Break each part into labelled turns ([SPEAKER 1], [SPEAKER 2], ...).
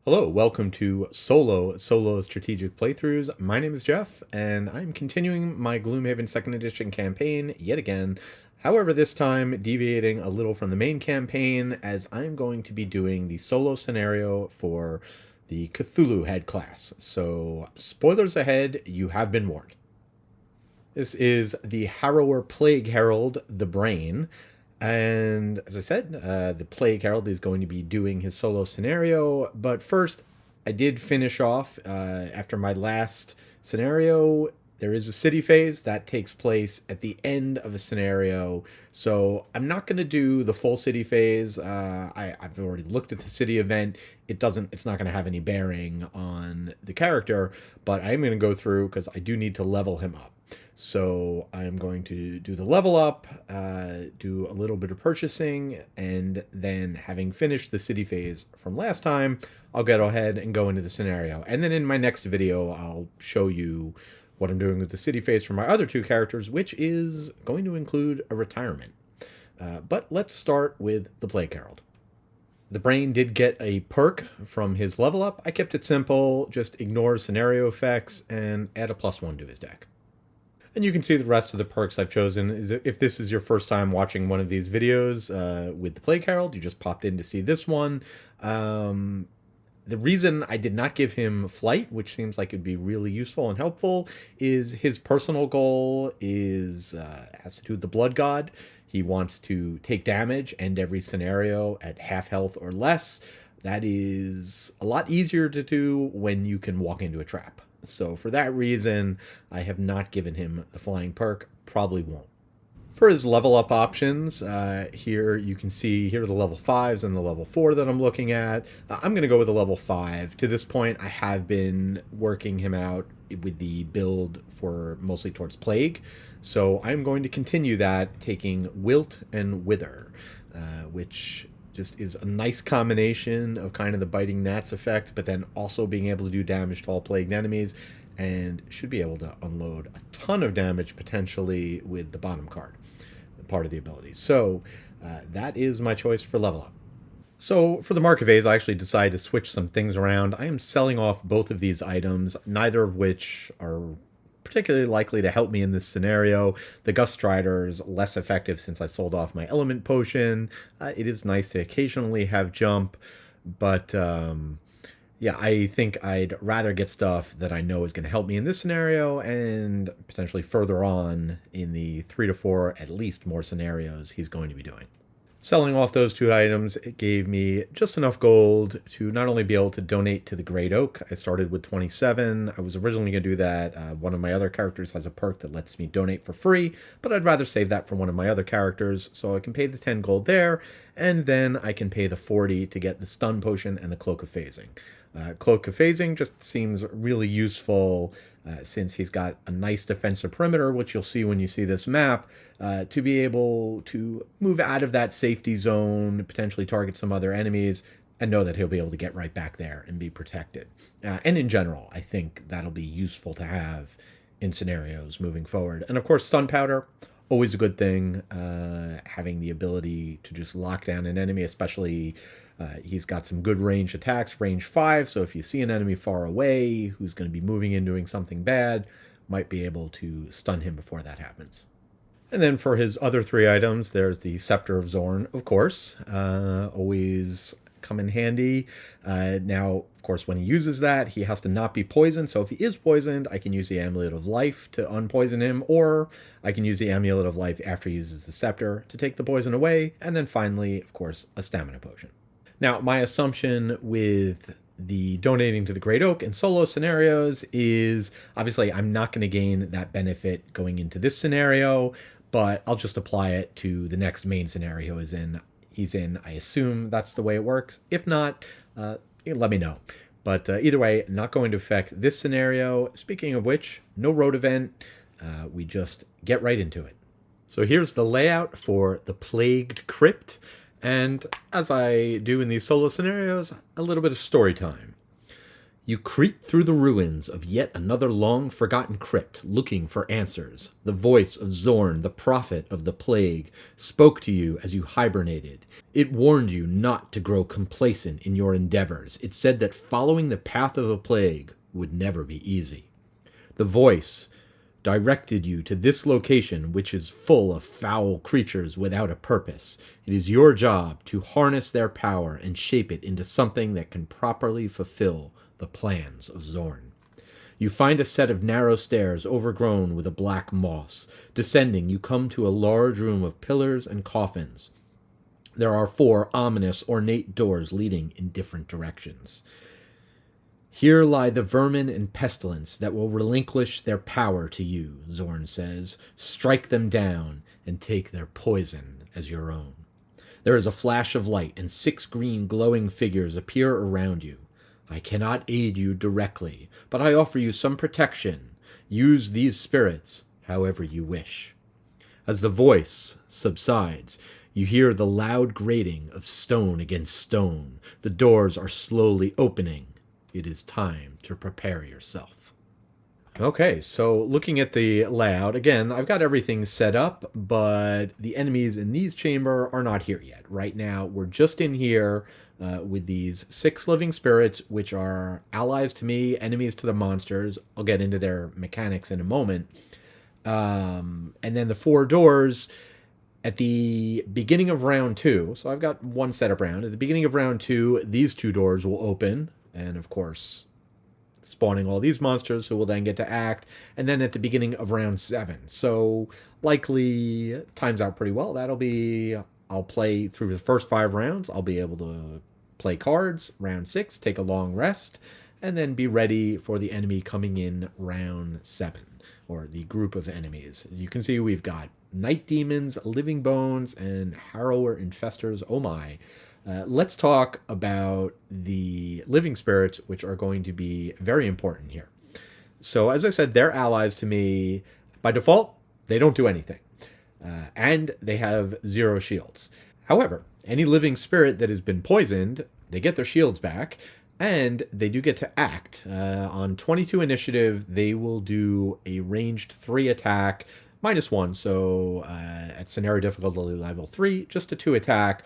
[SPEAKER 1] Hello, welcome to Solo Strategic Playthroughs. My name is Jeff, and I'm continuing my Gloomhaven 2nd Edition campaign yet again. However, this time deviating a little from the main campaign, as I'm going to be doing the solo scenario for the Cthulhu Head class. So, spoilers ahead, you have been warned. This is the Harrower Plague Herald, the Brain. And as I said, the Plague Herald is going to be doing his solo scenario. But first, I did finish off after my last scenario. There is a city phase that takes place at the end of a scenario. So I'm not going to do the full city phase. I've already looked at the city event. It's not going to have any bearing on the character, but I am going to go through because I do need to level him up. So I'm going to do the level up, do a little bit of purchasing, and then having finished the city phase from last time, I'll go ahead and go into the scenario. And then in my next video, I'll show you what I'm doing with the city phase for my other two characters, which is going to include a retirement. But let's start with the Plague Herald. The Brain did get a perk from his level up. I kept it simple, just ignore scenario effects and add a +1 to his deck. And you can see the rest of the perks I've chosen. Is if this is your first time watching one of these videos with the Plague Herald, you just popped in to see this one. The reason I did not give him flight, which seems like it'd be really useful and helpful, is his personal goal has to do with the Blood God. He wants to take damage, end every scenario at half health or less. That is a lot easier to do when you can walk into a trap. So for that reason, I have not given him the flying perk. Probably won't. For his level up options, here you can see here are the level 5s and the level 4 that I'm looking at. I'm going to go with the level 5. To this point, I have been working him out with the build for mostly towards Plague. So I'm going to continue that, taking Wilt and Wither, which just is a nice combination of kind of the biting gnats effect, but then also being able to do damage to all plagued enemies, and should be able to unload a ton of damage potentially with the bottom card, part of the ability. So that is my choice for level up. So for the Mark of A's, I actually decided to switch some things around. I am selling off both of these items, neither of which are particularly likely to help me in this scenario. The Gust Strider is less effective since I sold off my Element Potion. It is nice to occasionally have jump, but yeah, I think I'd rather get stuff that I know is going to help me in this scenario and potentially further on in the 3 to 4 at least more scenarios he's going to be doing. Selling off those two items, it gave me just enough gold to not only be able to donate to the Great Oak. I started with 27. I was originally going to do that. One of my other characters has a perk that lets me donate for free, but I'd rather save that for one of my other characters, so I can pay the 10 gold there, and then I can pay the 40 to get the Stun Potion and the Cloak of Phasing. Cloak of Phasing just seems really useful since he's got a nice defensive perimeter, which you'll see when you see this map, to be able to move out of that safety zone, potentially target some other enemies, and know that he'll be able to get right back there and be protected. And in general, I think that'll be useful to have in scenarios moving forward. And of course, Stun Powder, always a good thing, having the ability to just lock down an enemy, especially he's got some good range attacks, range 5, so if you see an enemy far away who's going to be moving in doing something bad, might be able to stun him before that happens. And then for his other 3 items, there's the Scepter of Zorn, of course, always come in handy. Now, of course, when he uses that, he has to not be poisoned, so if he is poisoned, I can use the Amulet of Life to unpoison him, or I can use the Amulet of Life after he uses the Scepter to take the poison away, and then finally, of course, a Stamina Potion. Now, my assumption with the donating to the Great Oak in solo scenarios is obviously I'm not going to gain that benefit going into this scenario, but I'll just apply it to the next main scenario he's in. I assume that's the way it works. If not, let me know. But either way, not going to affect this scenario. Speaking of which, no road event. We just get right into it. So here's the layout for the Plagued Crypt. And as I do in these solo scenarios, a little bit of story time. You creep through the ruins of yet another long-forgotten crypt, looking for answers. The voice of Zorn, the prophet of the plague, spoke to you as you hibernated. It warned you not to grow complacent in your endeavors. It said that following the path of a plague would never be easy. The voice directed you to this location, which is full of foul creatures without a purpose. It is your job to harness their power and shape it into something that can properly fulfill the plans of Zorn. You find a set of narrow stairs overgrown with a black moss. Descending, you come to a large room of pillars and coffins. There are 4 ominous, ornate doors leading in different directions. Here lie the vermin and pestilence that will relinquish their power to you, Zorn says. Strike them down and take their poison as your own. There is a flash of light, and 6 green glowing figures appear around you. I cannot aid you directly, but I offer you some protection. Use these spirits however you wish. As the voice subsides, you hear the loud grating of stone against stone. The doors are slowly opening. It is time to prepare yourself. Okay, so looking at the layout, again, I've got everything set up, but the enemies in these chamber are not here yet. Right now, we're just in here with these 6 living spirits, which are allies to me, enemies to the monsters. I'll get into their mechanics in a moment. And then the 4 doors at the beginning of round 2. So I've got one setup round. At the beginning of round 2, these 2 doors will open. And of course, spawning all these monsters who will then get to act. And then at the beginning of round 7. So likely times out pretty well. That'll be, I'll play through the first 5 rounds. I'll be able to play cards. Round 6, take a long rest. And then be ready for the enemy coming in round 7. Or the group of enemies. As you can see, we've got Night Demons, Living Bones, and Harrower Infestors. Oh my. Let's talk about the living spirits, which are going to be very important here. So, as I said, they're allies to me. By default, they don't do anything. And they have 0 shields. However, any living spirit that has been poisoned, they get their shields back, and they do get to act. On 22 initiative, they will do a ranged 3 attack, -1, so at scenario difficulty level 3, just a 2 attack,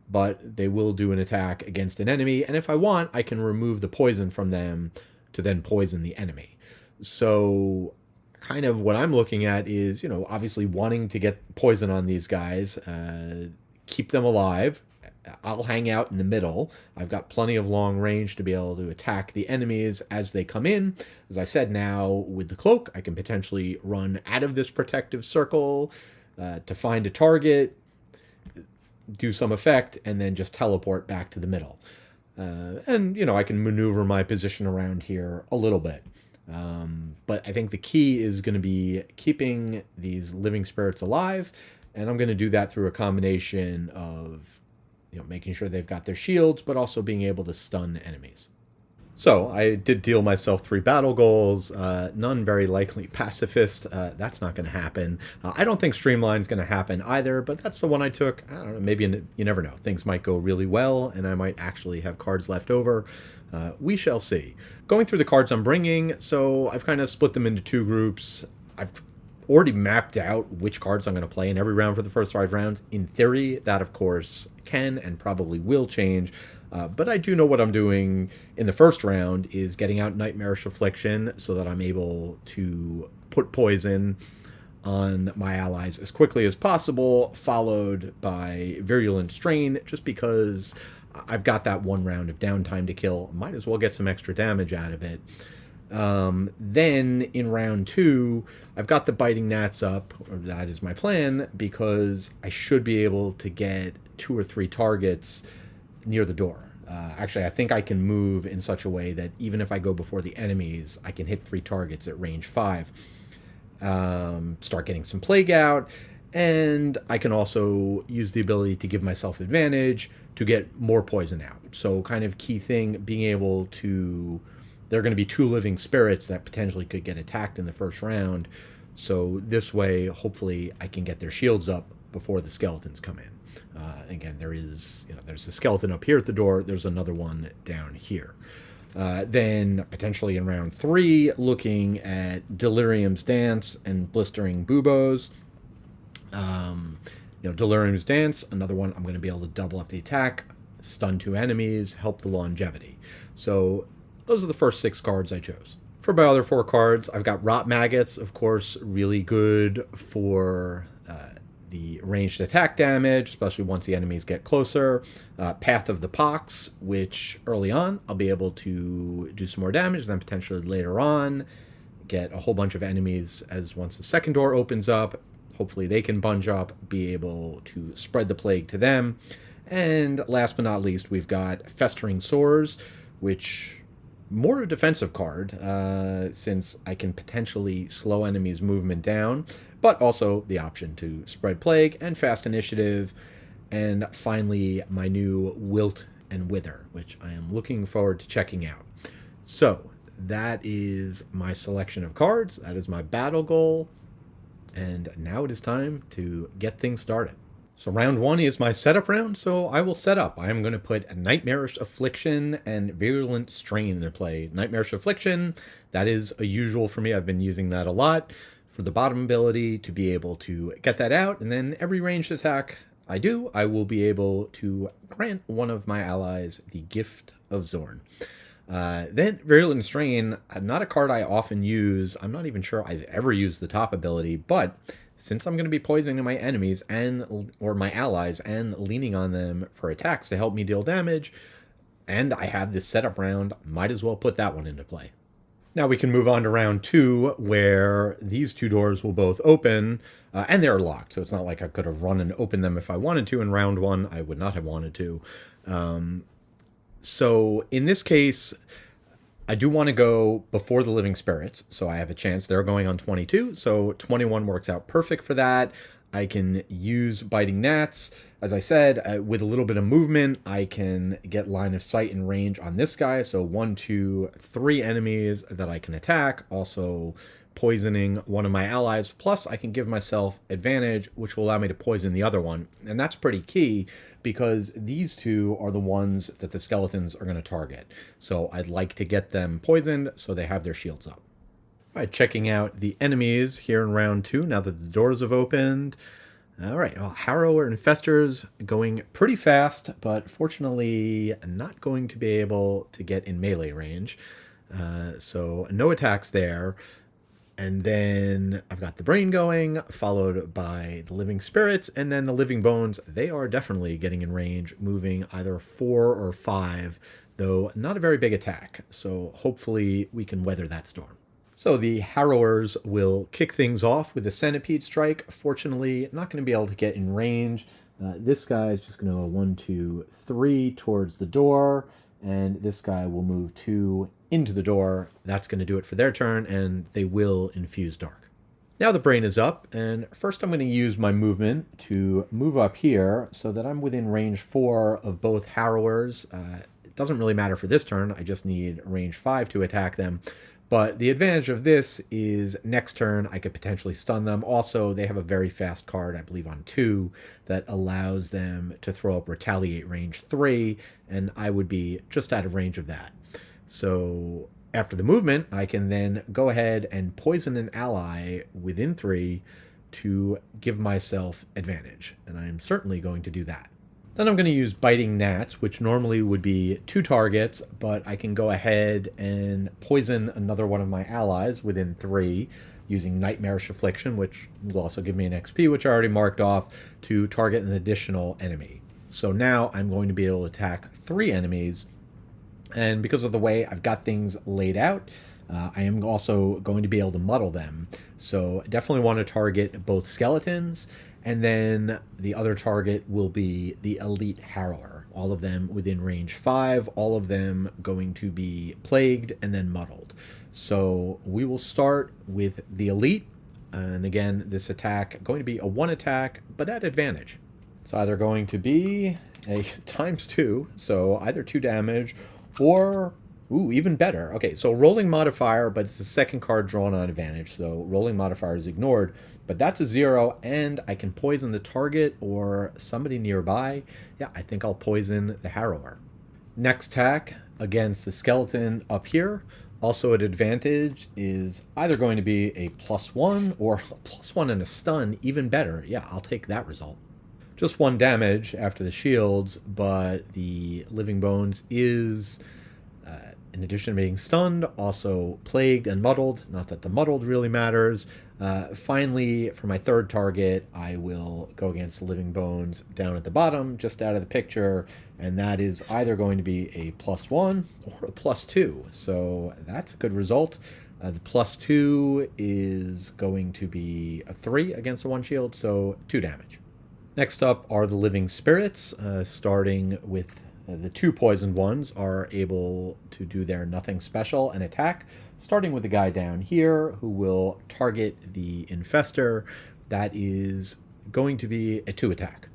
[SPEAKER 1] but they will do an attack against an enemy, and if I want, I can remove the poison from them to then poison the enemy. So kind of what I'm looking at is, obviously wanting to get poison on these guys, keep them alive. I'll hang out in the middle. I've got plenty of long range to be able to attack the enemies as they come in. As I said, now with the cloak, I can potentially run out of this protective circle to find a target, do some effect, and then just teleport back to the middle. And I can maneuver my position around here a little bit. But I think the key is going to be keeping these living spirits alive, and I'm going to do that through a combination of making sure they've got their shields, but also being able to stun enemies. So I did deal myself 3 battle goals, none very likely pacifist. That's not going to happen. I don't think Streamline's going to happen either, but that's the one I took. I don't know, maybe you never know. Things might go really well, and I might actually have cards left over. We shall see. Going through the cards I'm bringing, so I've kind of split them into 2 groups. I've already mapped out which cards I'm going to play in every round for the first 5 rounds. In theory, that of course can and probably will change. But I do know what I'm doing in the first round is getting out Nightmarish Affliction so that I'm able to put poison on my allies as quickly as possible, followed by Virulent Strain, just because I've got that 1 round of downtime to kill. Might as well get some extra damage out of it. Then in round 2, I've got the Biting Gnats up, or that is my plan, because I should be able to get 2 or 3 targets near the door. Actually, I think I can move in such a way that even if I go before the enemies, I can hit 3 targets at range 5. Start getting some Plague out, and I can also use the ability to give myself advantage to get more poison out. So kind of key thing, being able to... There are going to be 2 living spirits that potentially could get attacked in the first round. So this way, hopefully, I can get their shields up before the skeletons come in. Again, there's the skeleton up here at the door. There's another one down here. Then potentially in round 3, looking at Delirium's Dance and Blistering Buboes. Delirium's Dance, another one I'm going to be able to double up the attack, stun 2 enemies, help the longevity. So those are the first 6 cards I chose. For my other 4 cards, I've got Rot Maggots, of course, really good for the ranged attack damage, especially once the enemies get closer. Path of the Pox, which early on I'll be able to do some more damage, then potentially later on get a whole bunch of enemies as once the second door opens up. Hopefully they can bunch up, be able to spread the plague to them. And last but not least, we've got Festering Sores, which more a defensive card, since I can potentially slow enemies' movement down, but also the option to spread plague and fast initiative. And finally, my new Wilt and Wither, which I am looking forward to checking out. So that is my selection of cards. That is my battle goal. And now it is time to get things started. So round 1 is my setup round, so I will set up. I am going to put Nightmarish Affliction and Virulent Strain into play. Nightmarish Affliction, that is a usual for me. I've been using that a lot for the bottom ability to be able to get that out. And then every ranged attack I do, I will be able to grant one of my allies the Gift of Zorn. Then Virulent Strain, not a card I often use. I'm not even sure I've ever used the top ability, but since I'm going to be poisoning my enemies or my allies and leaning on them for attacks to help me deal damage, and I have this setup round, might as well put that one into play. Now we can move on to round 2, where these 2 doors will both open, and they're locked, so it's not like I could have run and opened them if I wanted to. In round 1, I would not have wanted to. So in this case, I do want to go before the Living Spirits, so I have a chance. They're going on 22, so 21 works out perfect for that. I can use Biting Gnats. As I said, with a little bit of movement, I can get line of sight and range on this guy. So 1, 2, 3 enemies that I can attack. Also poisoning one of my allies. Plus, I can give myself advantage, which will allow me to poison the other one. And that's pretty key, because these 2 are the ones that the skeletons are going to target. So I'd like to get them poisoned so they have their shields up. All right, checking out the enemies here in round 2, now that the doors have opened. All right, well, Harrower and Festers going pretty fast, but fortunately not going to be able to get in melee range. So no attacks there. And then I've got the Brain going, followed by the Living Spirits, and then the Living Bones. They are definitely getting in range, moving either 4 or 5, though not a very big attack. So hopefully we can weather that storm. So the Harrowers will kick things off with a Centipede Strike. Fortunately, not going to be able to get in range. This guy is just going to go 1, 2, 3 towards the door, and this guy will move 2 into the door. That's going to do it for their turn, and they will infuse dark. Now the Brain is up, and first I'm going to use my movement to move up here so that I'm within range 4 of both Harrowers. It doesn't really matter for this turn. I just need range 5 to attack them. But the advantage of this is next turn I could potentially stun them. Also, they have a very fast card, I believe on 2, that allows them to throw up Retaliate range 3, and I would be just out of range of that. So after the movement, I can then go ahead and poison an ally within 3 to give myself advantage, and I'm certainly going to do that. Then I'm going to use Biting Gnats, which normally would be 2 targets, but I can go ahead and poison another one of my allies within 3 using Nightmarish Affliction, which will also give me an XP, which I already marked off, to target an additional enemy. So now I'm going to be able to attack 3 enemies, and because of the way I've got things laid out, I am also going to be able to muddle them. So I definitely want to target both skeletons, and then the other target will be the Elite Harrower. All of them within range 5, all of them going to be plagued and then muddled. So we will start with the Elite, and again, this attack going to be a 1 attack, but at advantage. It's either going to be a ×2, so either 2 damage, or, ooh, even better. Okay, so rolling modifier, but it's the second card drawn on advantage, so rolling modifier is ignored, but that's a 0, and I can poison the target or somebody nearby. Yeah, I think I'll poison the Harrower. Next attack against the skeleton up here. Also at advantage is either going to be a +1 or a +1 and a stun, even better. Yeah, I'll take that result. Just 1 damage after the shields, but the Living Bones is, in addition to being stunned, also plagued and muddled. Not that the muddled really matters. Finally, for my third target, I will go against the Living Bones down at the bottom, just out of the picture, and that is either going to be a +1 or a +2. So that's a good result. The +2 is going to be a 3 against the 1 shield, so 2 damage. Next up are the Living Spirits, starting with the 2 poisoned ones are able to do their nothing special and attack, starting with the guy down here who will target the infester. That is going to be a 2 attack.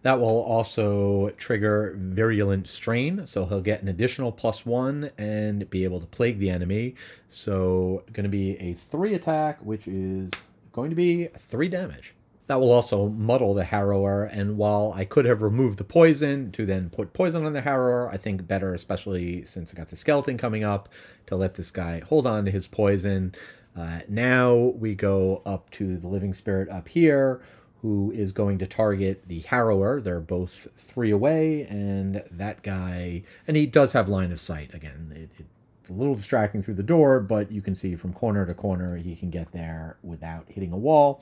[SPEAKER 1] That will also trigger Virulent Strain, so he'll get an additional +1 and be able to plague the enemy. So going to be a 3 attack, which is going to be 3 damage. That will also muddle the Harrower, and while I could have removed the poison to then put poison on the Harrower, I think better, especially since I got the skeleton coming up, to let this guy hold on to his poison. Now we go up to the Living Spirit up here, who is going to target the Harrower. They're both 3 away, and that guy... And he does have line of sight. Again, it's a little distracting through the door, but you can see from corner to corner he can get there without hitting a wall.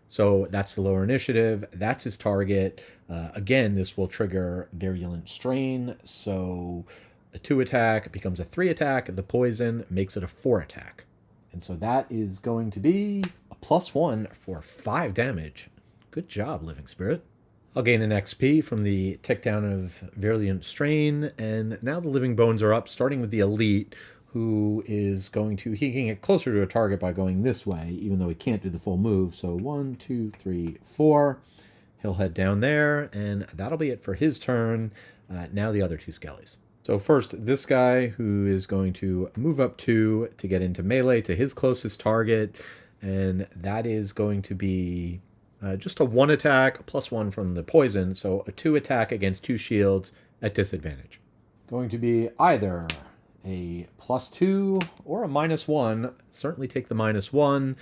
[SPEAKER 1] So that's the lower initiative. That's his target. Again, this will trigger Virulent Strain. So a 2 attack becomes a 3 attack. The poison makes it a 4 attack. And so that is going to be a +1 for 5 damage. Good job, Living Spirit. I'll gain an XP from the tick down of Virulent Strain. And now the Living Bones are up, starting with the Elite, who is going to... He can get closer to a target by going this way, even though he can't do the full move. So 1, 2, 3, 4. He'll head down there, and that'll be it for his turn. Now the other 2 skellies. So first, this guy, who is going to move up 2 to get into melee to his closest target, and that is going to be just a 1 attack, +1 from the poison, so a 2 attack against 2 shields at disadvantage. Going to be either a +2 or a -1. Certainly take the -1,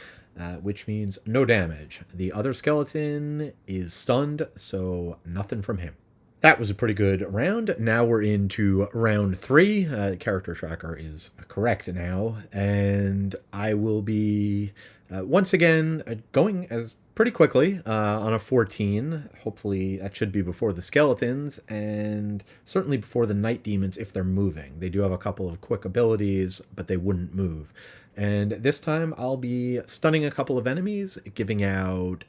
[SPEAKER 1] which means no damage. The other skeleton is stunned, so nothing from him. That was a pretty good round. Now we're into round 3. Character tracker is correct now, and I will be once again going as pretty quickly on a 14. Hopefully that should be before the skeletons, and certainly before the night demons if they're moving. They do have a couple of quick abilities, but they wouldn't move. And this time I'll be stunning a couple of enemies, giving out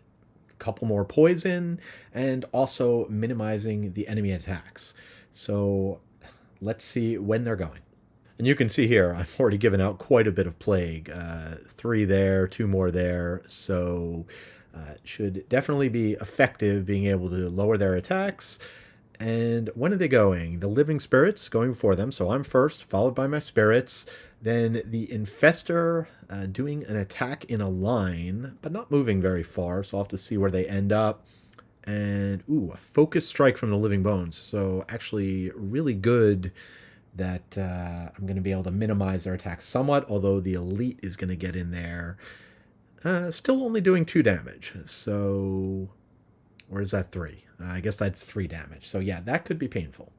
[SPEAKER 1] couple more poison, and also minimizing the enemy attacks. So let's see when they're going. And you can see here, I've already given out quite a bit of plague. 3 there, 2 more there. So should definitely be effective being able to lower their attacks. And when are they going? The Living Spirits going before them. So I'm first, followed by my spirits. Then the Infester doing an attack in a line, but not moving very far, so I'll have to see where they end up. And, ooh, a focus strike from the Living Bones. So actually really good that I'm going to be able to minimize their attacks somewhat, although the Elite is going to get in there. Still only doing 2 damage. So, or is that 3? I guess that's 3 damage. So yeah, that could be painful.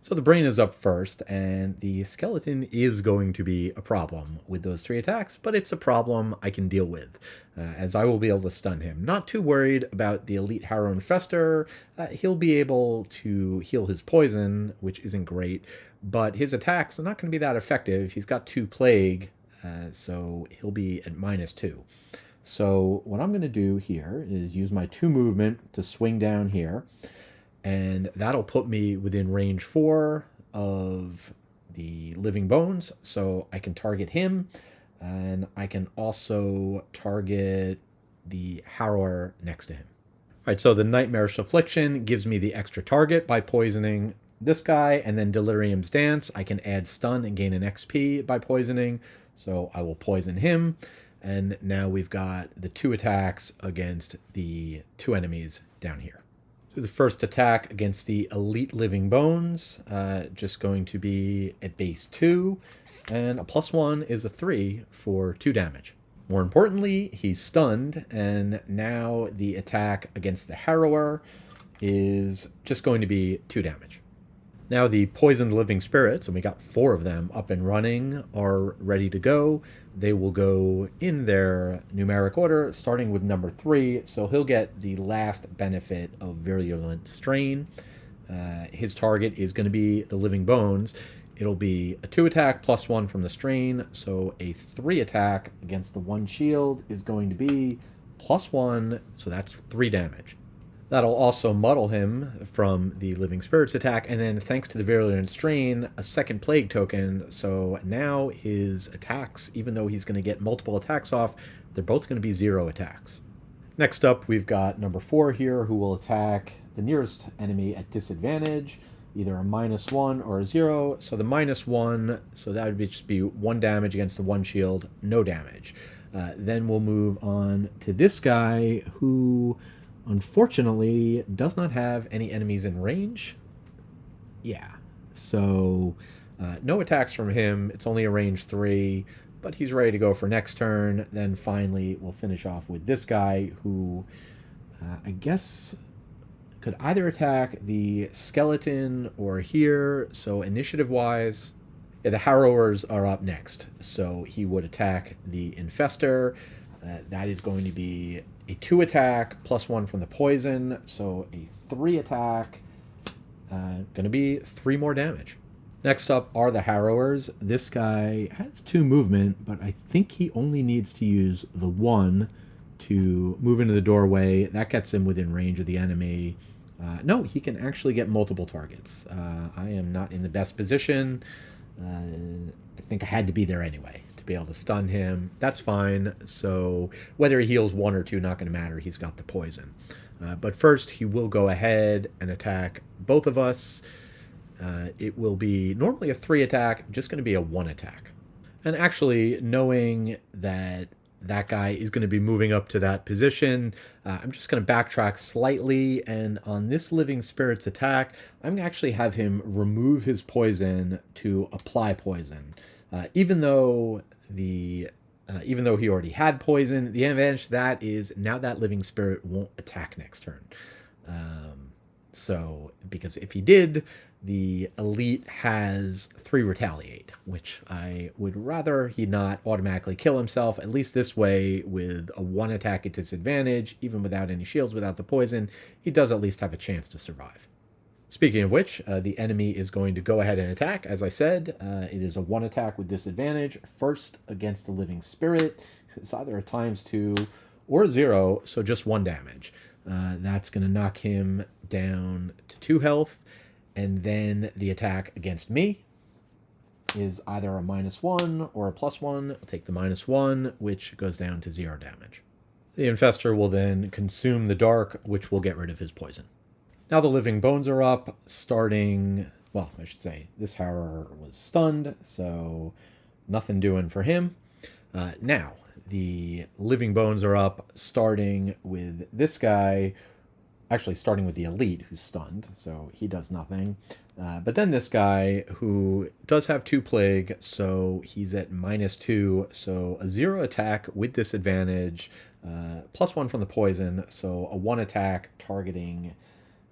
[SPEAKER 1] So the brain is up first, and the skeleton is going to be a problem with those 3 attacks, but it's a problem I can deal with, as I will be able to stun him. Not too worried about the Elite Harrow Infester. He'll be able to heal his poison, which isn't great, but his attacks are not going to be that effective. He's got 2 plague, so he'll be at -2. So what I'm going to do here is use my 2 movement to swing down here. And that'll put me within range 4 of the Living Bones, so I can target him, and I can also target the Harrower next to him. All right, so the Nightmarish Affliction gives me the extra target by poisoning this guy, and then Delirium's Dance, I can add stun and gain an XP by poisoning, so I will poison him. And now we've got the 2 attacks against the 2 enemies down here. The first attack against the Elite Living Bones, just going to be at base 2, and a +1 is a 3 for 2 damage. More importantly, he's stunned, and now the attack against the Harrower is just going to be 2 damage. Now the Poisoned Living Spirits, and we got 4 of them up and running, are ready to go. They will go in their numeric order, starting with number 3, so he'll get the last benefit of Virulent Strain. His target is going to be the Living Bones. It'll be a 2 attack +1 from the strain, so a 3 attack against the 1 shield is going to be +1, so that's 3 damage. That'll also muddle him from the Living Spirits attack, and then thanks to the Virulent Strain, a second Plague token, so now his attacks, even though he's going to get multiple attacks off, they're both going to be 0 attacks. Next up, we've got number 4 here, who will attack the nearest enemy at disadvantage, either a -1 or a 0, so the -1, so that would just be 1 damage against the 1 shield, no damage. Then we'll move on to this guy, who unfortunately does not have any enemies in range. Yeah, so no attacks from him. It's only a range 3, but he's ready to go for next turn. Then finally we'll finish off with this guy, who I guess could either attack the skeleton or here. So initiative wise, yeah, the Harrowers are up next, so he would attack the Infestor. That is going to be a 2 attack +1 from the poison, so a 3 attack, going to be 3 more damage. Next up are the Harrowers. This guy has 2 movement, but I think he only needs to use the 1 to move into the doorway. That gets him within range of the enemy. No, he can actually get multiple targets. I am not in the best position. I think I had to be there anyway to be able to stun him. That's fine. So whether he heals 1 or 2, not going to matter. He's got the poison. But first, he will go ahead and attack both of us. It will be normally a 3 attack, just going to be a 1 attack. And actually, knowing that that guy is going to be moving up to that position, I'm just going to backtrack slightly, and on this Living Spirits attack, I'm going to actually have him remove his poison to apply poison. Even though he already had poison, the advantage to that is now that Living Spirit won't attack next turn. So, because if he did, the Elite has 3 retaliate, which I would rather he not automatically kill himself. At least this way, with a 1 attack at disadvantage, even without any shields, without the poison, he does at least have a chance to survive. Speaking of which, the enemy is going to go ahead and attack. As I said, it is a 1 attack with disadvantage. First against the Living Spirit. It's either a ×2 or 0, so just 1 damage. That's going to knock him down to 2 health. And then the attack against me is either a -1 or a +1. I'll take the -1, which goes down to 0 damage. The Infestor will then consume the dark, which will get rid of his poison. Now the Living Bones are up, starting... Well, I should say, this Harrower was stunned, so nothing doing for him. Now, the Living Bones are up, starting with this guy... Actually, starting with the Elite, who's stunned, so he does nothing. But then this guy, who does have 2 plague, so he's at -2, so a 0 attack with disadvantage, +1 from the poison, so a 1 attack targeting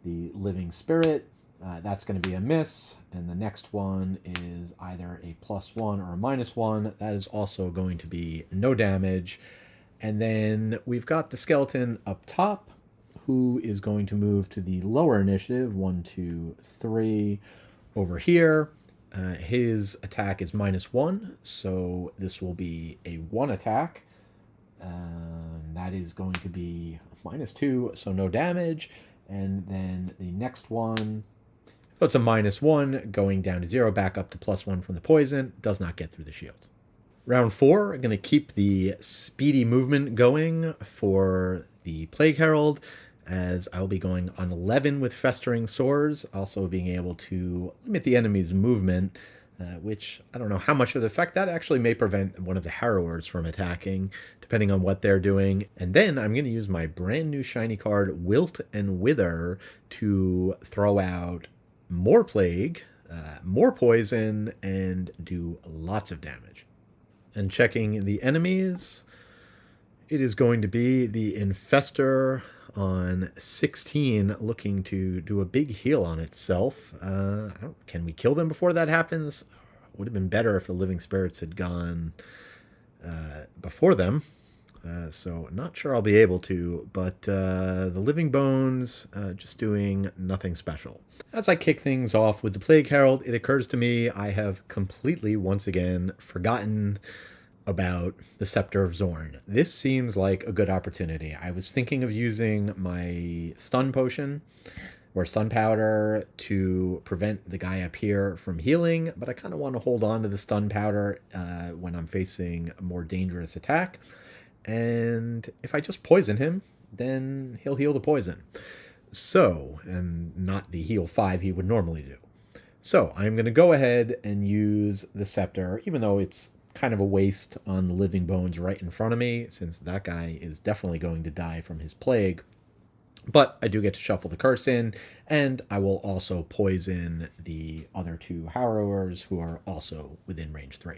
[SPEAKER 1] the Living Spirit. That's going to be a miss, and the next one is either a +1 or a -1. That is also going to be no damage. And then we've got the skeleton up top, who is going to move to the lower initiative, 1, 2, 3, over here. His attack is -1, so this will be a 1 attack. That is going to be -2, so no damage. And then the next one, so it's a -1, going down to 0, back up to +1 from the poison, does not get through the shields. Round 4, I'm going to keep the speedy movement going for the Plague Herald, as I'll be going on 11 with Festering Sores, also being able to limit the enemy's movement. which I don't know how much of the effect that actually may prevent one of the Harrowers from attacking, depending on what they're doing. And then I'm going to use my brand new shiny card, Wilt and Wither, to throw out more Plague, more Poison, and do lots of damage. And checking the enemies, it is going to be the Infestor on 16, looking to do a big heal on itself. Can we kill them before that happens? Would have been better if the Living Spirits had gone before them. So not sure I'll be able to, but the Living Bones just doing nothing special. As I kick things off with the Plague Herald, it occurs to me I have completely, once again, forgotten about the Scepter of Zorn. This seems like a good opportunity. I was thinking of using my stun potion or stun powder to prevent the guy up here from healing, but I kind of want to hold on to the stun powder when I'm facing a more dangerous attack. And if I just poison him, then he'll heal the poison. So, and not the heal 5 he would normally do. So I'm going to go ahead and use the Scepter, even though it's kind of a waste on the Living Bones right in front of me, since that guy is definitely going to die from his plague. But I do get to shuffle the curse in, and I will also poison the other 2 Harrowers who are also within range 3.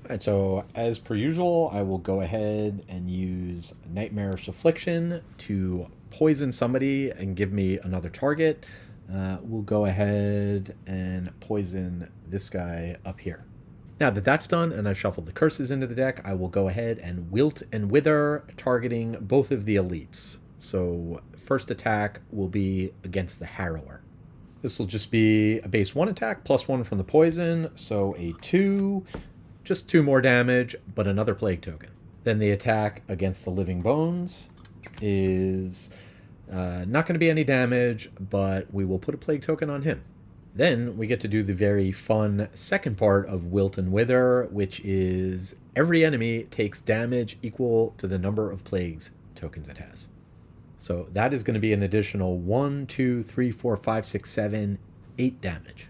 [SPEAKER 1] Alright, so as per usual, I will go ahead and use Nightmarish Affliction to poison somebody and give me another target. We'll go ahead and poison this guy up here. Now that that's done and I've shuffled the curses into the deck, I will go ahead and Wilt and Wither, targeting both of the elites. So first attack will be against the Harrower. This will just be a base 1 attack plus 1 from the poison, so a 2, just 2 more damage, but another plague token. Then the attack against the Living Bones is not going to be any damage, but we will put a plague token on him. Then we get to do the very fun second part of Wilt and Wither, which is every enemy takes damage equal to the number of plagues tokens it has. So that is going to be an additional 1, 2, 3, 4, 5, 6, 7, 8 damage.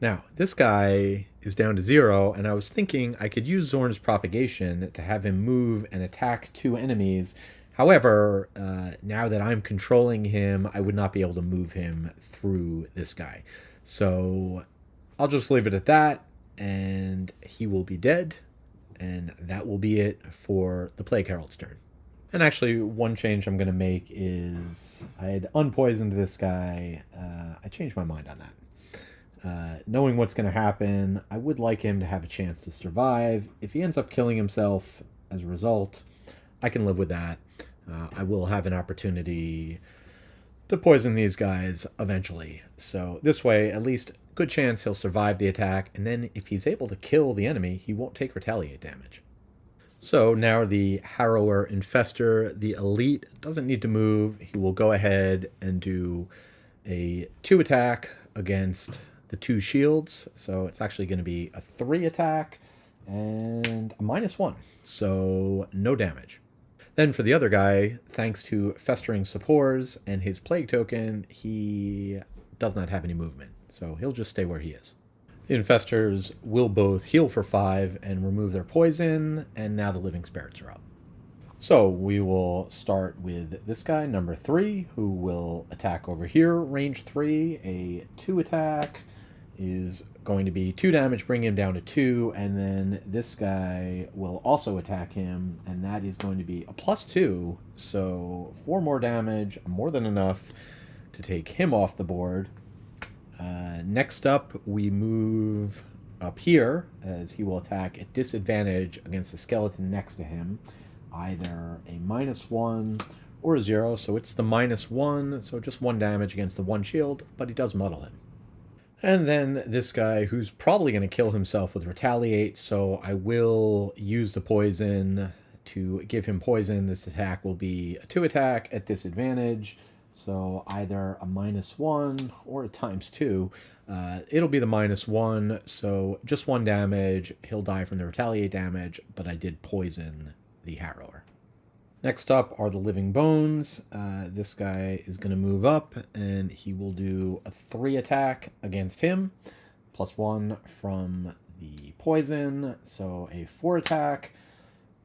[SPEAKER 1] Now, this guy is down to 0, and I was thinking I could use Zorn's Propagation to have him move and attack 2 enemies. However, now that I'm controlling him, I would not be able to move him through this guy. So I'll just leave it at that, and he will be dead, and that will be it for the Plague Herald's turn. And actually, one change I'm going to make is I had unpoisoned this guy. I changed my mind on that. Knowing what's going to happen, I would like him to have a chance to survive. If he ends up killing himself as a result, I can live with that. I will have an opportunity to poison these guys eventually. So this way, at least good chance he'll survive the attack, and then if he's able to kill the enemy, he won't take retaliate damage. So now the Harrower Infestor, the Elite, doesn't need to move. He will go ahead and do a 2 attack against the 2 shields. So it's actually going to be a 3 attack and a -1. So no damage. Then for the other guy, thanks to Festering Spores and his Plague token, he does not have any movement. So he'll just stay where he is. The Infestors will both heal for 5 and remove their poison, and now the Living Spirits are up. So we will start with this guy, number 3, who will attack over here, range 3, a 2 attack is going to be 2 damage, bring him down to 2, and then this guy will also attack him, and that is going to be a +2, so 4 more damage, more than enough to take him off the board. Next up, we move up here, as he will attack at disadvantage against the skeleton next to him, either a -1 or a 0, so it's the -1, so just 1 damage against the 1 shield, but he does muddle him. And then this guy, who's probably going to kill himself with Retaliate, so I will use the poison to give him poison. This attack will be a 2 attack at disadvantage, so either a -1 or a ×2. It'll be the -1, so just 1 damage. He'll die from the Retaliate damage, but I did poison the Harrower. Next up are the Living Bones. This guy is going to move up, and he will do a 3 attack against him. +1 from the poison, so a 4 attack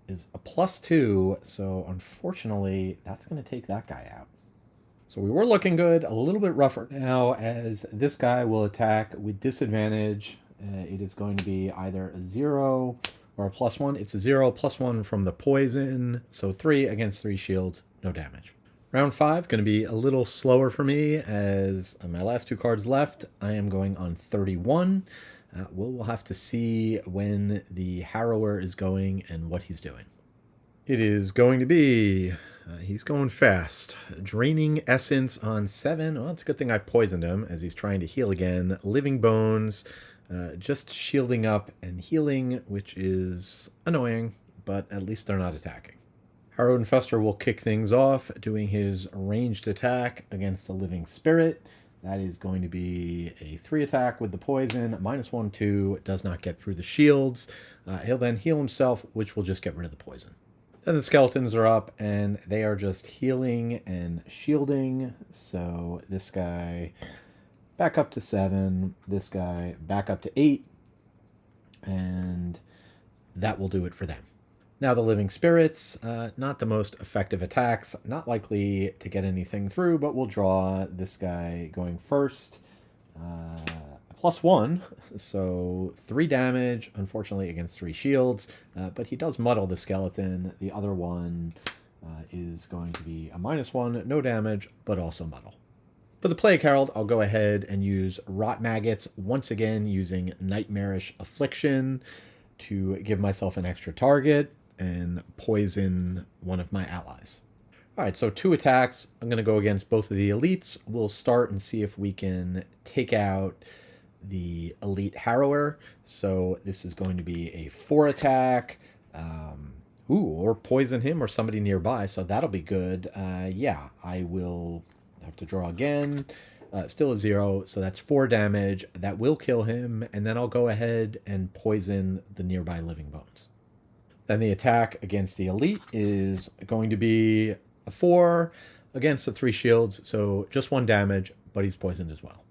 [SPEAKER 1] is a +2, so unfortunately that's going to take that guy out. So we were looking good, a little bit rougher now, as this guy will attack with disadvantage. It is going to be either a 0 or a +1. It's a 0 +1 from the poison, so 3 against 3 shields, no damage. Round 5, going to be a little slower for me, as on my last 2 cards left, I am going on 31. We'll have to see when the Harrower is going and what he's doing. It is going to be... he's going fast. Draining Essence on 7. Well, it's a good thing I poisoned him, as he's trying to heal again. Living Bones, just shielding up and healing, which is annoying, but at least they're not attacking. Harrowed Infester will kick things off, doing his ranged attack against the Living Spirit. That is going to be a 3 attack with the poison, -1, 2, does not get through the shields. He'll then heal himself, which will just get rid of the poison. Then the skeletons are up, and they are just healing and shielding. So this guy back up to 7, this guy back up to 8, and that will do it for them. Now the Living Spirits, not the most effective attacks, not likely to get anything through, but we'll draw this guy going first. +1, so 3 damage, unfortunately against 3 shields, but he does muddle the skeleton. The other one is going to be a -1, no damage, but also muddle. For the Plague Herald, I'll go ahead and use Rot Maggots, once again using Nightmarish Affliction to give myself an extra target and poison one of my allies. All right, so 2 attacks. I'm going to go against both of the elites. We'll start and see if we can take out the elite Harrower. So this is going to be a 4 attack. Or poison him or somebody nearby, so that'll be good. Yeah, I will have to draw again. Still a 0, so that's 4 damage. That will kill him, and then I'll go ahead and poison the nearby Living Bones. Then the attack against the elite is going to be a 4 against the 3 shields, so just 1 damage, but he's poisoned as well.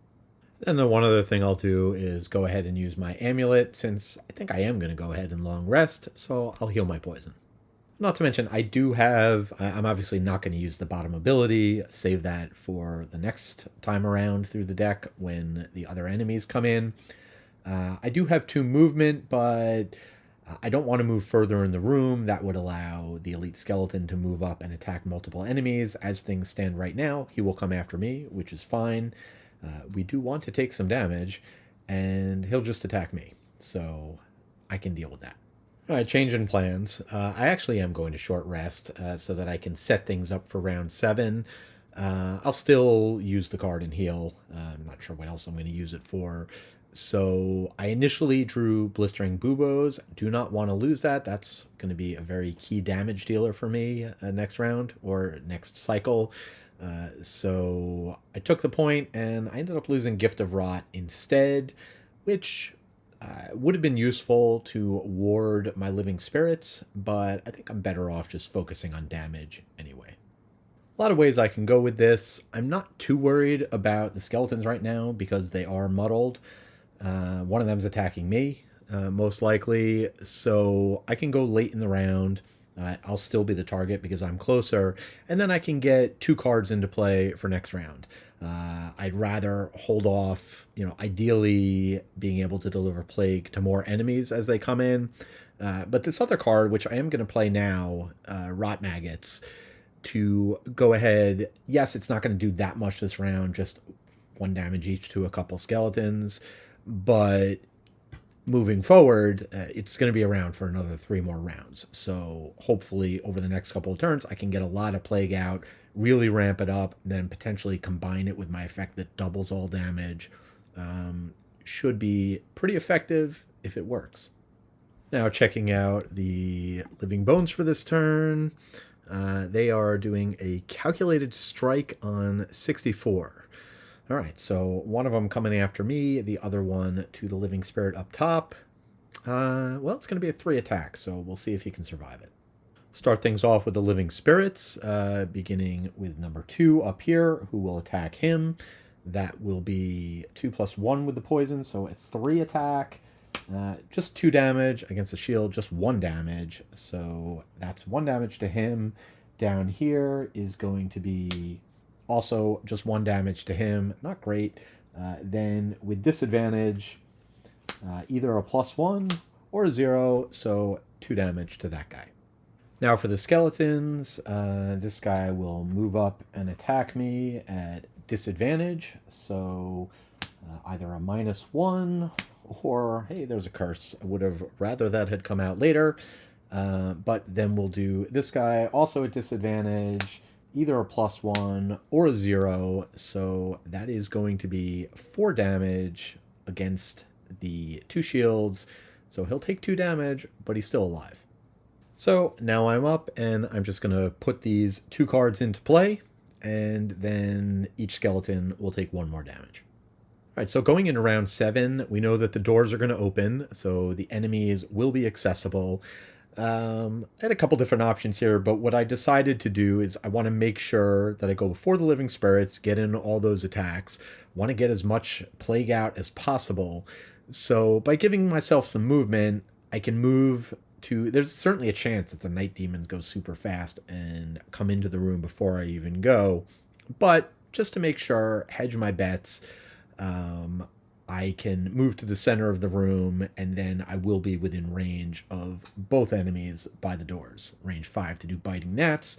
[SPEAKER 1] Then the one other thing I'll do is go ahead and use my amulet, since I think I am going to go ahead and long rest, so I'll heal my poison. Not to mention, I do have... I'm obviously not going to use the bottom ability, save that for the next time around through the deck when the other enemies come in. I do have 2 movement, but I don't want to move further in the room. That would allow the elite skeleton to move up and attack multiple enemies. As things stand right now, he will come after me, which is fine. We do want to take some damage, and he'll just attack me, so I can deal with that. All right, change in plans. I actually am going to short rest so that I can set things up for round 7. I'll still use the card and heal. I'm not sure what else I'm going to use it for. So I initially drew Blistering Buboes. Do not want to lose that. That's going to be a very key damage dealer for me next round or next cycle. So I took the point, and I ended up losing Gift of Rot instead, which would have been useful to ward my Living Spirits, but I think I'm better off just focusing on damage anyway. A lot of ways I can go with this. I'm not too worried about the skeletons right now because they are muddled. One of them's attacking me, most likely, so I can go late in the round. I'll still be the target because I'm closer, and then I can get 2 cards into play for next round. I'd rather hold off, ideally being able to deliver Plague to more enemies as they come in. But this other card, which I am going to play now, Rot Maggots, to go ahead. Yes, it's not going to do that much this round, just 1 damage each to a couple skeletons, but moving forward, it's going to be around for another 3 more rounds. So hopefully over the next couple of turns, I can get a lot of Plague out, really ramp it up, then potentially combine it with my effect that doubles all damage. Should be pretty effective if it works. Now checking out the Living Bones for this turn. They are doing a calculated strike on 64. All right, so one of them coming after me, the other one to the Living Spirit up top. Well, it's going to be a 3 attack, so we'll see if he can survive it. Start things off with the Living Spirits, beginning with number 2 up here, who will attack him. That will be 2+1 with the poison, so a 3 attack. Just 2 damage against the shield, just 1 damage. So that's 1 damage to him. Down here is going to be also just 1 damage to him. Not great. Then with disadvantage, either a +1 or a 0, so 2 damage to that guy. Now for the skeletons, this guy will move up and attack me at disadvantage. So either a -1 or, hey, there's a curse. I would have rather that had come out later. But then we'll do this guy also at disadvantage, either a +1 or a 0. So that is going to be 4 damage against the 2 shields. So he'll take 2 damage, but he's still alive. So now I'm up, and I'm just going to put these 2 cards into play, and then each skeleton will take 1 more damage. All right, so going into round 7, we know that the doors are going to open, so the enemies will be accessible. I had a couple different options here, but what I decided to do is I want to make sure that I go before the living spirits, get in all those attacks, want to get as much plague out as possible. So by giving myself some movement, I can move to... There's certainly a chance that the night demons go super fast and come into the room before I even go. But just to make sure, hedge my bets, I can move to the center of the room, and then I will be within range of both enemies by the doors. Range 5 to do biting gnats.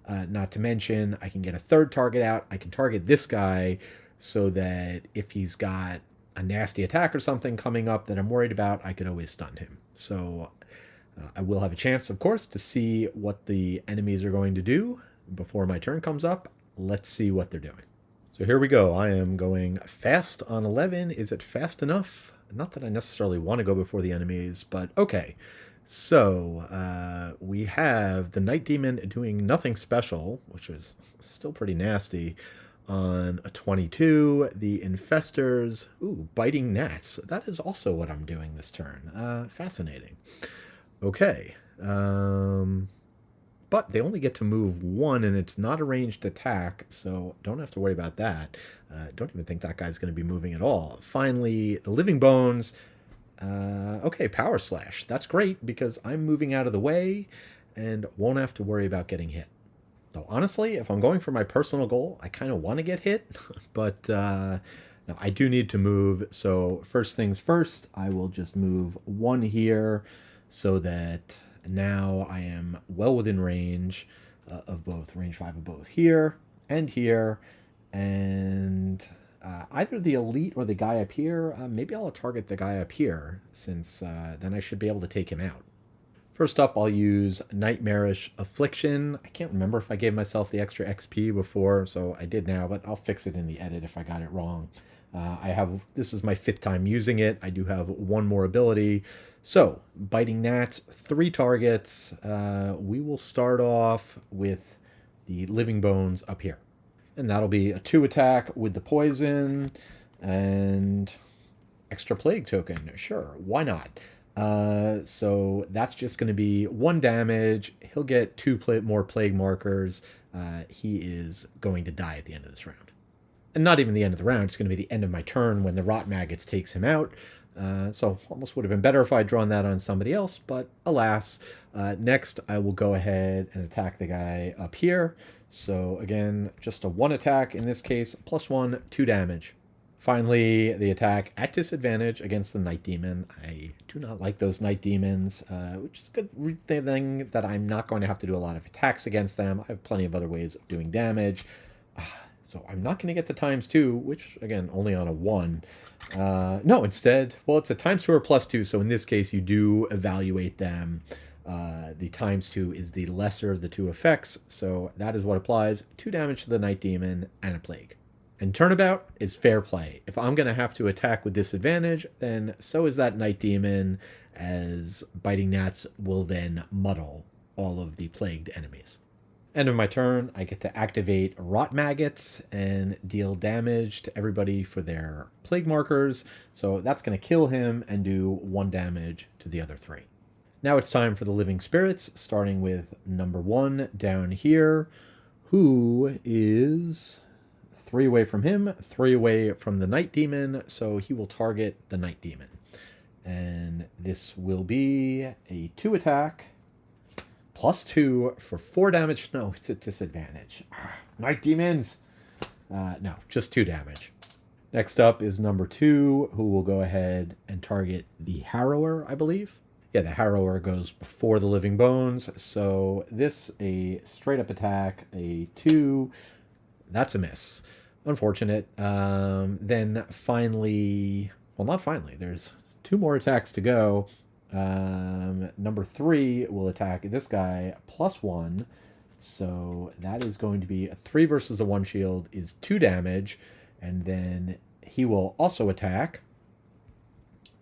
[SPEAKER 1] Not to mention, I can get a third target out. I can target this guy so that if he's got a nasty attack or something coming up that I'm worried about, I could always stun him. So I will have a chance, of course, to see what the enemies are going to do before my turn comes up. Let's see what they're doing. So here we go. I am going fast on 11. Is it fast enough? Not that I necessarily want to go before the enemies, but okay. So we have the Night Demon doing nothing special, which is still pretty nasty, on a 22. The Infestors, biting gnats. That is also what I'm doing this turn. Fascinating. Okay. But they only get to move 1, and it's not a ranged attack, so don't have to worry about that. Don't even think that guy's going to be moving at all. Finally, the Living Bones. Okay, Power Slash. That's great, because I'm moving out of the way and won't have to worry about getting hit. So honestly, if I'm going for my personal goal, I kind of want to get hit, but no, I do need to move. So first things first, I will just move 1 here so that... Now I am well within range of both, range 5 of both here, and either the elite or the guy up here. Maybe I'll target the guy up here, since then I should be able to take him out. First up, I'll use Nightmarish Affliction. I can't remember if I gave myself the extra XP before, so I did now, but I'll fix it in the edit if I got it wrong. This is my 5th time using it. I do have 1 more ability. So, biting gnats, 3 targets. We will start off with the Living Bones up here. And that'll be a 2 attack with the poison and extra plague token. Sure, why not? So that's just going to be 1 damage. He'll get 2 more plague markers. He is going to die at the end of this round. And not even the end of the round. It's going to be the end of my turn when the Rot Maggots takes him out. So almost would have been better if I'd drawn that on somebody else, but alas. Next, I will go ahead and attack the guy up here. So again, just a 1 attack in this case, +1, 2 damage. Finally, the attack at disadvantage against the Night Demon. I do not like those Night Demons, which is a good thing that I'm not going to have to do a lot of attacks against them. I have plenty of other ways of doing damage. So I'm not going to get the ×2, which, again, only on a 1. No, instead, well, it's a ×2 or +2, so in this case, you do evaluate them. The ×2 is the lesser of the 2 effects, so that is what applies. 2 damage to the Night Demon and a Plague. And Turnabout is fair play. If I'm going to have to attack with disadvantage, then so is that Night Demon, as biting gnats will then muddle all of the plagued enemies. End of my turn, I get to activate Rot Maggots and deal damage to everybody for their plague markers. So that's going to kill him and do 1 damage to the other 3. Now it's time for the Living Spirits, starting with number 1 down here, who is 3 away from him, 3 away from the Night Demon, so he will target the Night Demon. And this will be a 2 attack, +2 for 4 damage. No, it's a disadvantage. Night Demons! No, just 2 damage. Next up is number 2, who will go ahead and target the Harrower, I believe. Yeah, the Harrower goes before the Living Bones, so this, a straight-up attack, a 2, that's a miss. Unfortunate. Then finally, well, not finally, there's 2 more attacks to go. Number 3 will attack this guy, +1, so that is going to be a 3 versus a 1 shield is 2 damage, and then he will also attack.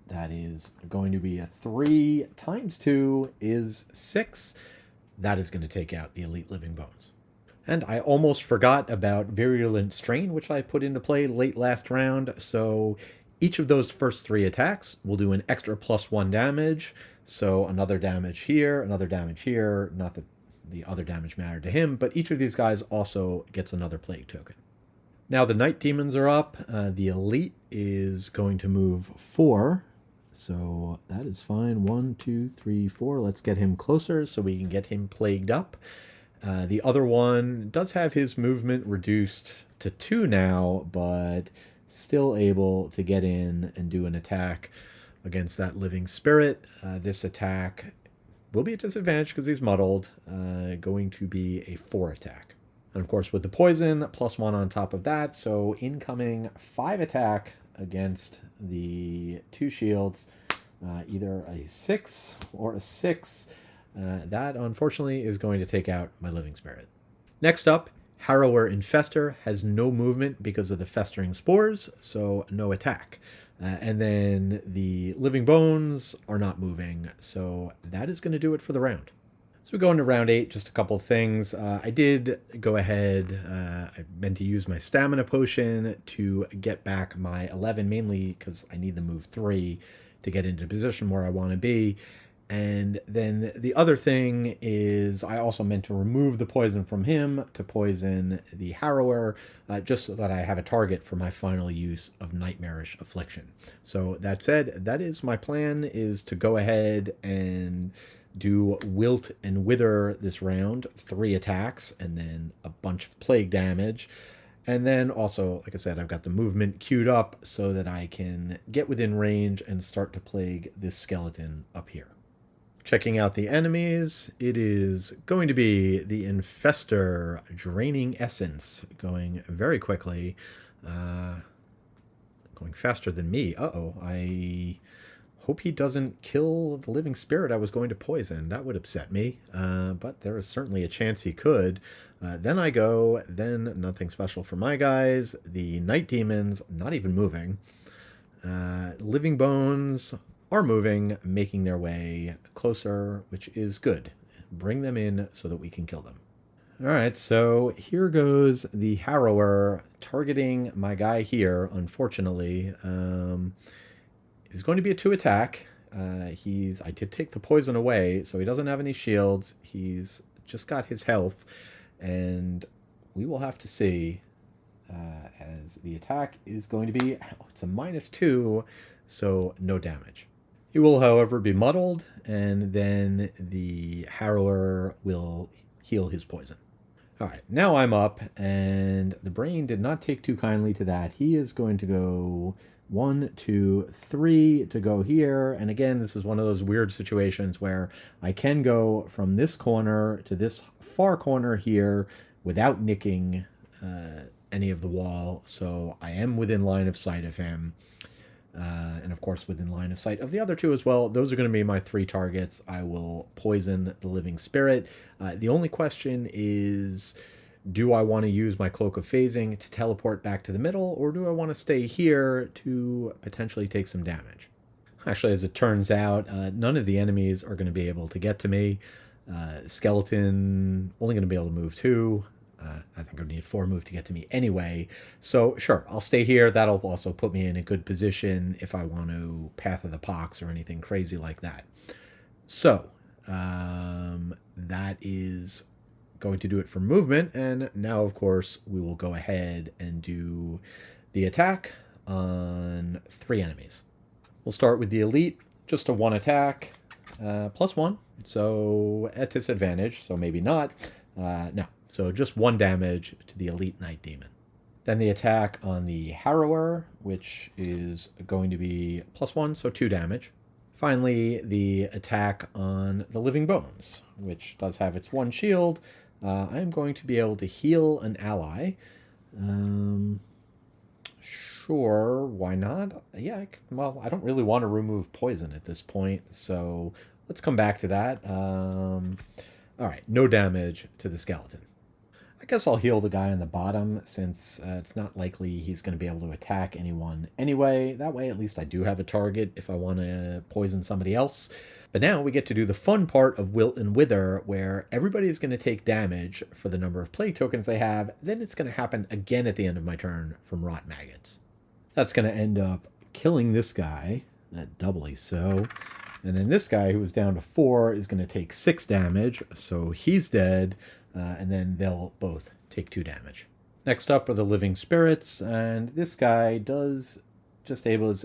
[SPEAKER 1] That is going to be a 3 times 2 is 6. That is going to take out the Elite Living Bones. And I almost forgot about Virulent Strain, which I put into play late last round. So each of those first 3 attacks will do an extra +1 damage. So another damage here, another damage here. Not that the other damage mattered to him, but each of these guys also gets another Plague Token. Now the Night Demons are up. The Elite is going to move 4. So that is fine. 1, 2, 3, 4. Let's get him closer so we can get him plagued up. The other one does have his movement reduced to 2 now, but still able to get in and do an attack against that living spirit. This attack will be a disadvantage because he's muddled. Going to be a 4 attack. And of course with the poison, +1 on top of that. So incoming 5 attack against the 2 shields. Either a 6 or a 6. That, unfortunately, is going to take out my Living Spirit. Next up, Harrower Infester has no movement because of the festering spores, so no attack. And then the Living Bones are not moving, so that is going to do it for the round. So we go into round 8, just a couple of things. I did go ahead, I meant to use my Stamina Potion to get back my 11, mainly because I need to move 3 to get into a position where I want to be. And then the other thing is I also meant to remove the poison from him to poison the Harrower, just so that I have a target for my final use of Nightmarish Affliction. So that said, that is my plan, is to go ahead and do Wilt and Wither this round, 3 attacks, and then a bunch of plague damage. And then also, like I said, I've got the movement queued up so that I can get within range and start to plague this skeleton up here. Checking out the enemies, it is going to be the Infester Draining Essence, going very quickly, going faster than me. Uh-oh, I hope he doesn't kill the living spirit I was going to poison. That would upset me, but there is certainly a chance he could. Then I go, then nothing special for my guys. The Night Demons, not even moving. Living Bones are moving, making their way closer, which is good. Bring them in so that we can kill them. All right, so here goes the Harrower targeting my guy here, unfortunately. It's going to be a 2 attack. I did take the poison away, so he doesn't have any shields. He's just got his health, and we will have to see, as the attack is going to be, it's a -2, so no damage. He will, however, be muddled, and then the Harrower will heal his poison. All right, now I'm up, and the brain did not take too kindly to that. He is going to go 1, 2, 3 to go here. And again, this is one of those weird situations where I can go from this corner to this far corner here without nicking any of the wall. So I am within line of sight of him. And of course within line of sight of the other 2 as well. Those are going to be my 3 targets. I will poison the living spirit. The only question is, do I want to use my Cloak of Phasing to teleport back to the middle, or do I want to stay here to potentially take some damage? Actually, as it turns out, none of the enemies are going to be able to get to me. Skeleton only going to be able to move 2. I think I need 4 move to get to me anyway. So sure, I'll stay here. That'll also put me in a good position if I want to Path of the Pox or anything crazy like that. So that is going to do it for movement. And now, of course, we will go ahead and do the attack on 3 enemies. We'll start with the Elite, just a 1 attack, +1, so at disadvantage, so maybe not. No, so just 1 damage to the Elite Night Demon. Then the attack on the Harrower, which is going to be +1, so 2 damage. Finally, the attack on the Living Bones, which does have its 1 shield. I'm going to be able to heal an ally. Sure, why not? Yeah, well, I don't really want to remove poison at this point, so let's come back to that. All right, no damage to the skeleton. I guess I'll heal the guy on the bottom since it's not likely he's going to be able to attack anyone anyway. That way, at least I do have a target if I want to poison somebody else. But now we get to do the fun part of Wilt and Wither, where everybody is going to take damage for the number of plague tokens they have. Then it's going to happen again at the end of my turn from rot maggots. That's going to end up killing this guy, doubly so. And then this guy, who was down to 4, is going to take 6 damage, so he's dead. And then they'll both take 2 damage. Next up are the Living Spirits, and this guy is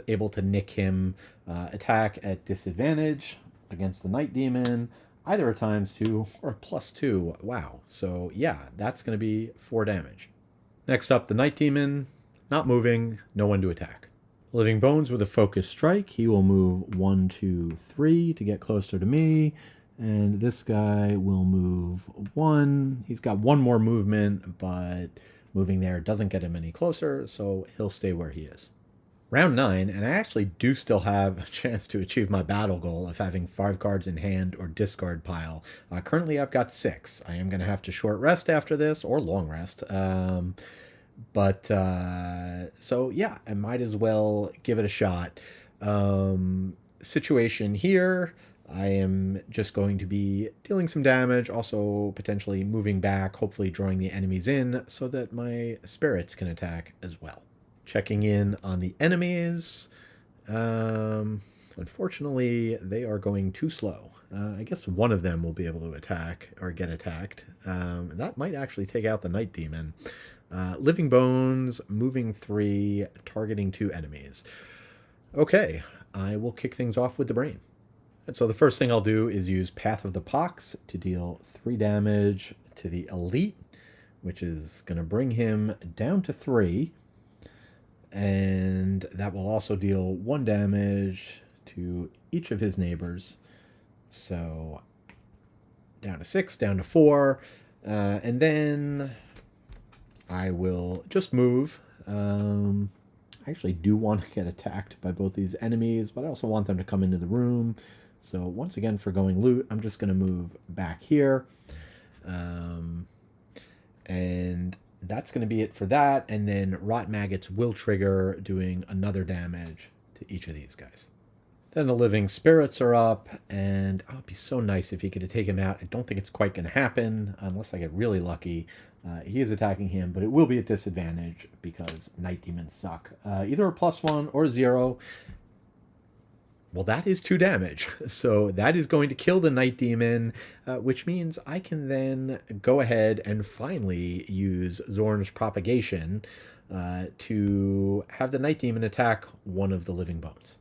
[SPEAKER 1] able to nick him, attack at disadvantage against the Night Demon, either a ×2 or a +2. Wow, so yeah, that's going to be 4 damage. Next up, the Night Demon, not moving, no one to attack. Living Bones with a Focus Strike, he will move 1, 2, 3 to get closer to me. And this guy will move 1. He's got 1 more movement, but moving there doesn't get him any closer, so he'll stay where he is. Round 9, and I actually do still have a chance to achieve my battle goal of having 5 cards in hand or discard pile. Currently I've got 6. I am going to have to short rest after this, or long rest. So yeah, I might as well give it a shot. Situation here, I am just going to be dealing some damage, also potentially moving back, hopefully drawing the enemies in so that my spirits can attack as well. Checking in on the enemies. Unfortunately, they are going too slow. I guess one of them will be able to attack or get attacked. That might actually take out the Night Demon. Living Bones, moving 3, targeting 2 enemies. Okay, I will kick things off with the Brain. And so the first thing I'll do is use Path of the Pox to deal 3 damage to the Elite, which is going to bring him down to 3. And that will also deal 1 damage to each of his neighbors. So down to 6, down to 4. And then I will just move. I actually do want to get attacked by both these enemies, but I also want them to come into the room. So once again, for going loot, I'm just going to move back here. And that's going to be it for that. And then Rot Maggots will trigger, doing another damage to each of these guys. Then the Living Spirits are up, and it'd be so nice if he could take him out. I don't think it's quite going to happen unless I get really lucky. He is attacking him, but it will be at disadvantage because Night Demons suck. Either a +1 or 0. Well, that is 2 damage. So that is going to kill the Night Demon, which means I can then go ahead and finally use Zorn's Propagation to have the Night Demon attack one of the Living Bones.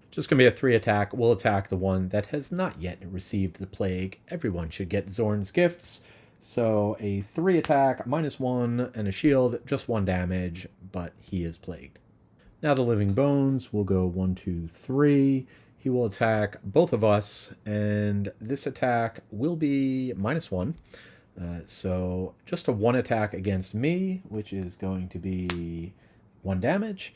[SPEAKER 1] Just going to be a 3 attack. We'll attack the one that has not yet received the plague. Everyone should get Zorn's gifts. So a 3 attack, -1, and a shield, just 1 damage, but he is plagued. Now the Living Bones will go 1, 2, 3. He will attack both of us, and this attack will be -1. So just a 1 attack against me, which is going to be 1 damage,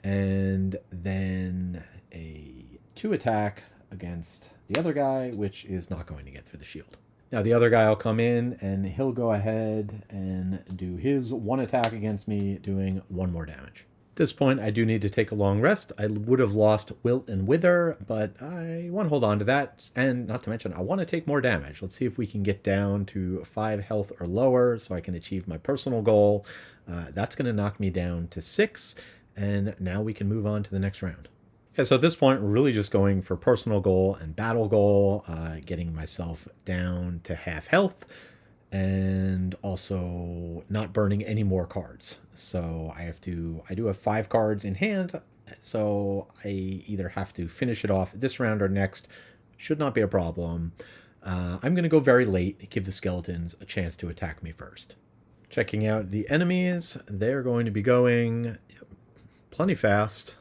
[SPEAKER 1] and then a 2 attack against the other guy, which is not going to get through the shield. Now the other guy will come in, and he'll go ahead and do his 1 attack against me, doing 1 more damage. At this point, I do need to take a long rest. I would have lost Wilt and Wither, but I want to hold on to that, and not to mention, I want to take more damage. Let's see if we can get down to 5 health or lower so I can achieve my personal goal. That's going to knock me down to 6, and now we can move on to the next round. Yeah, so at this point, we're really just going for personal goal and battle goal, getting myself down to half health. and also not burning any more cards. So I do have 5 cards in hand, so I either have to finish it off this round or next. Should not be a problem. I'm going to go very late, give the skeletons a chance to attack me first. Checking out the enemies, they're going to be going plenty fast.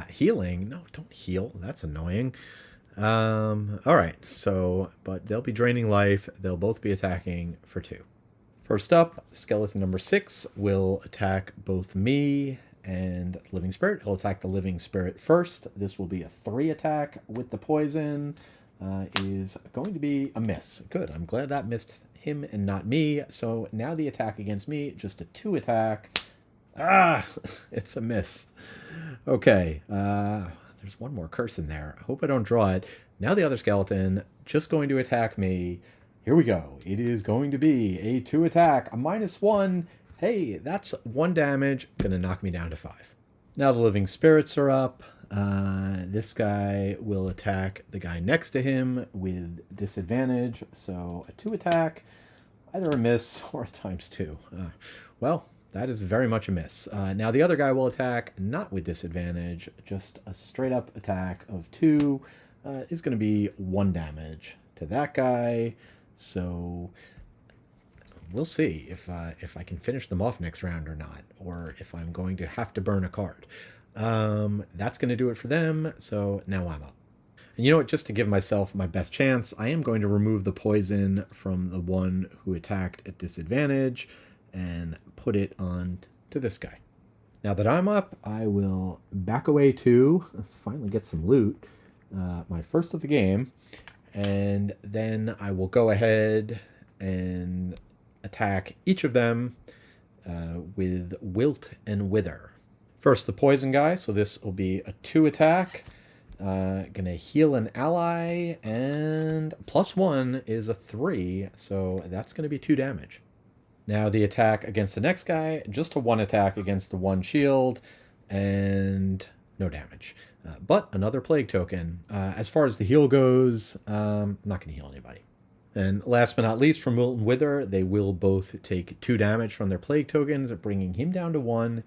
[SPEAKER 1] Healing, no, don't heal, that's annoying. All right, so, but they'll be draining life. They'll both be attacking for 2. First up, skeleton number 6 will attack both me and living spirit. He'll attack the living spirit first. This will be a 3 attack with the poison. Is going to be a miss. Good, I'm glad that missed him and not me. So now the attack against me, just a 2 attack. Ah, it's a miss. Okay, there's one more curse in there. I hope I don't draw it. Now the other skeleton just going to attack me. Here we go. It is going to be a 2 attack, a -1. Hey, that's 1 damage. Gonna knock me down to 5. Now the living spirits are up. This guy will attack the guy next to him with disadvantage. So a 2 attack, either a miss or a ×2. Well, that is very much a miss. Now the other guy will attack, not with disadvantage, just a straight up attack of 2 is going to be 1 damage to that guy. So we'll see if I can finish them off next round or not, or if I'm going to have to burn a card. That's going to do it for them, so now I'm up. And you know what, just to give myself my best chance, I am going to remove the poison from the one who attacked at disadvantage and put it on to this guy. Now that I'm up, I will back away to finally get some loot, my first of the game, and then I will go ahead and attack each of them with Wilt and Wither. First, the poison guy, so this will be a 2 attack. Gonna heal an ally, and +1 is a 3, so that's gonna be 2 damage. Now the attack against the next guy, just a 1 attack against the 1 shield, and no damage. But another plague token. As far as the heal goes, I'm not going to heal anybody. And last but not least, from Wilt and Wither, they will both take 2 damage from their plague tokens, bringing him down to 1,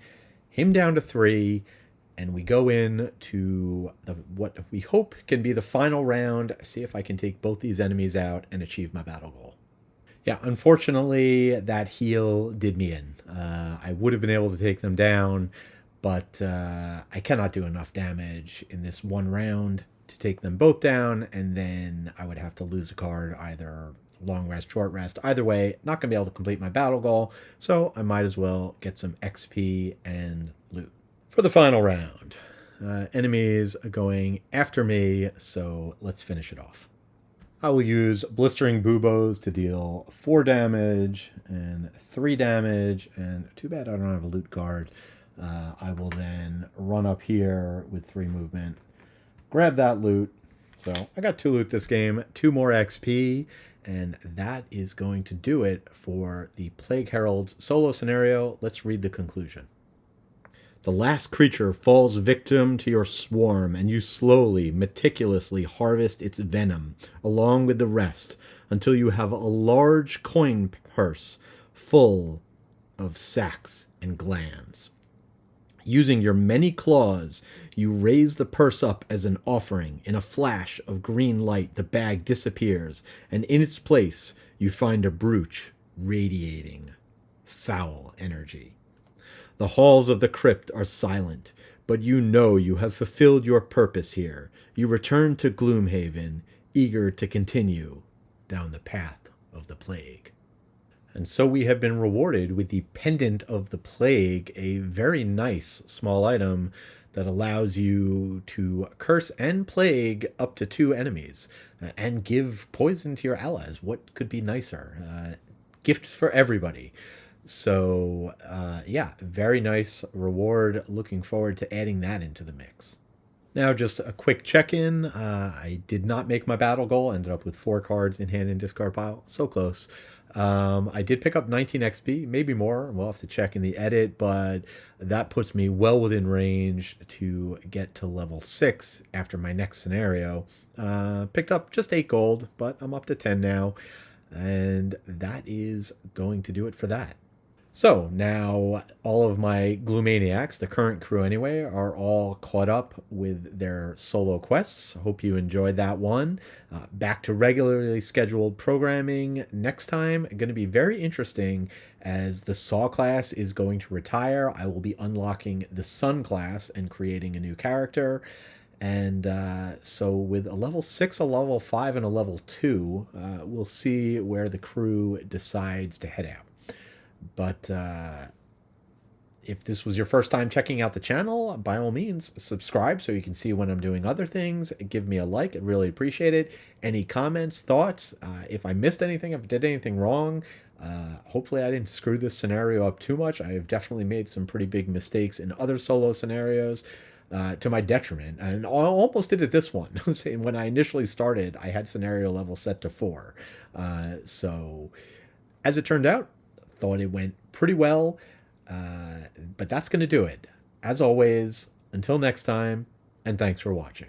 [SPEAKER 1] him down to 3, and we go in to what we hope can be the final round, see if I can take both these enemies out and achieve my battle goal. Yeah, unfortunately, that heal did me in. I would have been able to take them down, but I cannot do enough damage in this one round to take them both down, and then I would have to lose a card, either long rest, short rest. Either way, not going to be able to complete my battle goal, so I might as well get some XP and loot. For the final round, enemies are going after me, so let's finish it off. I will use Blistering Buboes to deal 4 damage and 3 damage, and too bad I don't have a loot guard. I will then run up here with 3 movement, grab that loot. So I got 2 loot this game, 2 more XP, and that is going to do it for the Plague Herald's solo scenario. Let's read the conclusion. The last creature falls victim to your swarm, and you slowly, meticulously harvest its venom, along with the rest, until you have a large coin purse full of sacs and glands. Using your many claws, you raise the purse up as an offering. In a flash of green light, the bag disappears, and in its place, you find a brooch radiating foul energy. The halls of the crypt are silent, but you know you have fulfilled your purpose here. You return to Gloomhaven, eager to continue down the path of the plague. And so we have been rewarded with the Pendant of the Plague, a very nice small item that allows you to curse and plague up to 2 enemies and give poison to your allies. What could be nicer? Gifts for everybody. So, yeah, very nice reward. Looking forward to adding that into the mix. Now, just a quick check-in. I did not make my battle goal. Ended up with 4 cards in hand and discard pile. So close. I did pick up 19 XP, maybe more. We'll have to check in the edit, but that puts me well within range to get to level 6 after my next scenario. Picked up just 8 gold, but I'm up to 10 now. And that is going to do it for that. So now all of my Gloomaniacs, the current crew anyway, are all caught up with their solo quests. Hope you enjoyed that one. Back to regularly scheduled programming next time. Going to be very interesting as the Saw class is going to retire. I will be unlocking the Sun class and creating a new character. And so, with a level 6, a level 5, and a level 2, we'll see where the crew decides to head out. But if this was your first time checking out the channel, by all means, subscribe so you can see when I'm doing other things. Give me a like. I'd really appreciate it. Any comments, thoughts? If I missed anything, if I did anything wrong, hopefully I didn't screw this scenario up too much. I have definitely made some pretty big mistakes in other solo scenarios. To my detriment, and I almost did it this one. When I initially started, I had scenario level set to 4. So, as it turned out, thought it went pretty well. But that's going to do it. As always, until next time, and thanks for watching.